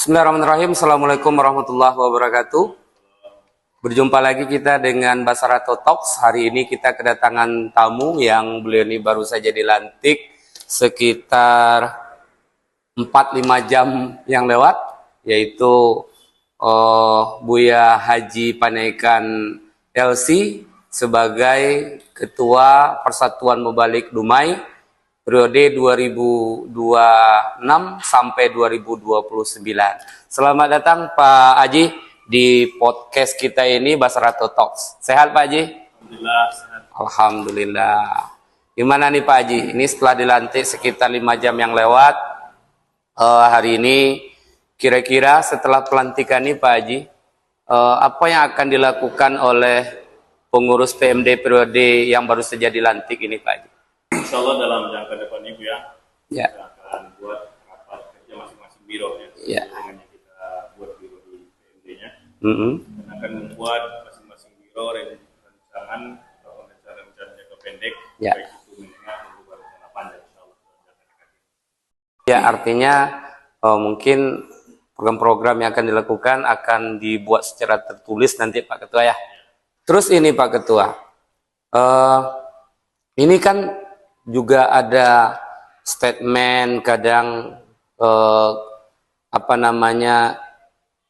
Bismillahirrahmanirrahim. Assalamualaikum warahmatullahi wabarakatuh. Berjumpa lagi kita dengan Basarato Talks. Hari ini kita kedatangan tamu yang beliau ini baru saja dilantik sekitar 4-5 jam yang lewat, yaitu Buya Haji Panaikan LC sebagai Ketua Persatuan Mubalik Dumai periode 2026 sampai 2029. Selamat datang Pak Haji di podcast kita ini Basarato Talks. Sehat Pak Haji? Alhamdulillah sehat. Alhamdulillah. Gimana nih Pak Haji? Ini setelah dilantik sekitar 5 jam yang lewat, hari ini kira-kira setelah pelantikan ini Pak Haji, apa yang akan dilakukan oleh pengurus PMD periode yang baru saja dilantik ini Pak Haji? Insya Allah dalam jangka depan ini ya, Ya. kita akan buat rapat kerja masing-masing biro ya. Ya. Dengan kita buat biro di PMD-nya. Mm-hmm. Dan akan membuat masing-masing biro rancangan atau rencana jangka pendek, Ya. baik itu menengah dan juga rencana panjang. Insya Allah. Ya, artinya mungkin program-program yang akan dilakukan akan dibuat secara tertulis nanti Pak Ketua ya. Terus ini Pak Ketua, ini kan juga ada statement kadang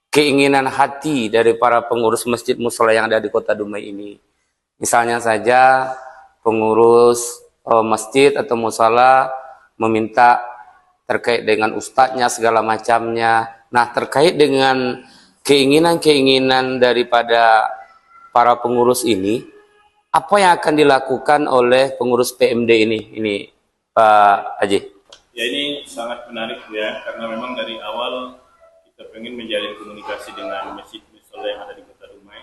keinginan hati dari para pengurus masjid mushola yang ada di Kota Dumai ini. Misalnya saja pengurus masjid atau mushola meminta terkait dengan ustadznya segala macamnya. Nah, terkait dengan keinginan-keinginan daripada para pengurus ini, apa yang akan dilakukan oleh pengurus PMD ini Pak Haji? Ya, ini sangat menarik ya, karena memang dari awal kita pengen menjalin komunikasi dengan masjid mushola yang ada di Kota Dumai.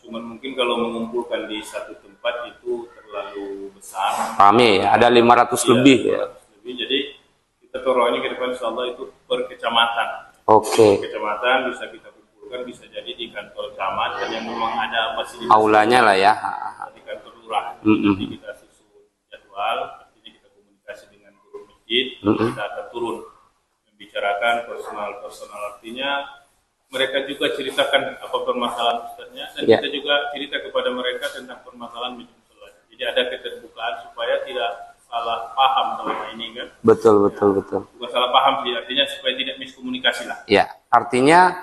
Cuman mungkin kalau mengumpulkan di satu tempat itu terlalu besar. Rame ya, ada 500 lebih ya. 500 lebih. Jadi kita taruhnya ke depan insya Allah itu per kecamatan. Oke. Per kecamatan bisa kita kumpulkan, bisa jadi di kantor camat dan yang memang ada fasilitas Aulanya lah ya. di kantor lurah. Jadi kita susun jadwal, artinya kita komunikasi dengan guru masjid, kita akan turun membicarakan personal artinya mereka juga ceritakan apa permasalahan ustaznya dan kita juga cerita kepada mereka tentang permasalahan masjid. Jadi ada keterbukaan supaya tidak salah paham selama ini kan. Betul. Bukan salah paham sih, artinya supaya tidak miskomunikasi lah. Ya, artinya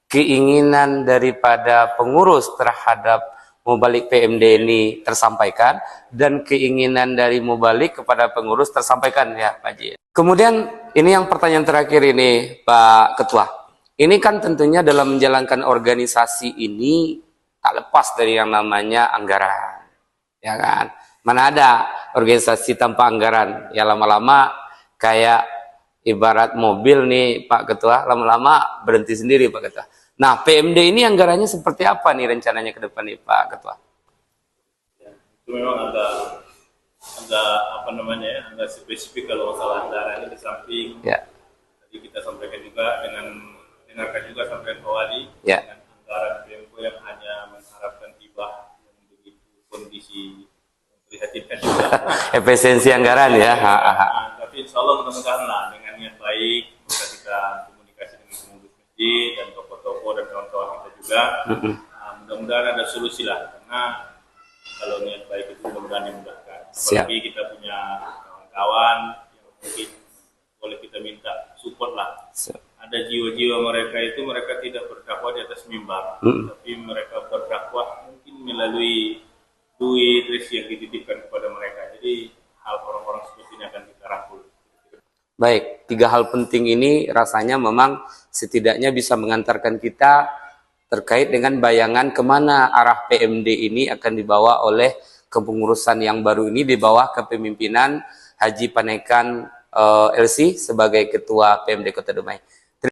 keinginan daripada pengurus terhadap Mubalik PMD ini tersampaikan dan keinginan dari Mubalik kepada pengurus tersampaikan ya Pak Haji. Kemudian ini yang pertanyaan terakhir ini Pak Ketua. Ini kan tentunya dalam menjalankan organisasi ini tak lepas dari yang namanya anggaran. Ya kan? Mana ada organisasi tanpa anggaran? Ya lama-lama kayak ibarat mobil nih Pak Ketua, lama-lama berhenti sendiri Pak Ketua. Nah, PMD ini anggarannya seperti apa nih rencananya ke depan nih Pak Ketua? Ya, itu memang agak agak spesifik kalau masalah anggaran ini di samping. Ya. Tadi kita sampaikan juga dengarkan juga sampaikan Pak Wali Ya. dengan anggaran PMK yang hanya mengharapkan hibah yang begitu kondisi memprihatinkan juga. Efisiensi anggaran ya. Tapi insya Allah mudah-mudahan lah dengan niat baik bisa kita komunikasi dengan pengurus masjid dan tokoh-tokoh dan kawan-kawan kita juga. Mudah-mudahan ada solusi lah, karena kalau niat baik itu mudah-mudahan dimudahkan. Apalagi kita punya kawan-kawan yang mungkin boleh kita minta support lah. Ada jiwa-jiwa mereka itu mereka tidak berdakwah di atas mimbar, tapi mereka berdakwah mungkin melalui duit rezeki yang dititipkan kepada mereka. Jadi hal orang-orang seperti ini akan kita rangkul. Baik, 3 hal penting ini rasanya memang setidaknya bisa mengantarkan kita terkait dengan bayangan kemana arah PMD ini akan dibawa oleh kepengurusan yang baru ini di bawah kepemimpinan Haji Panaikan LC sebagai Ketua PMD Kota Dumai.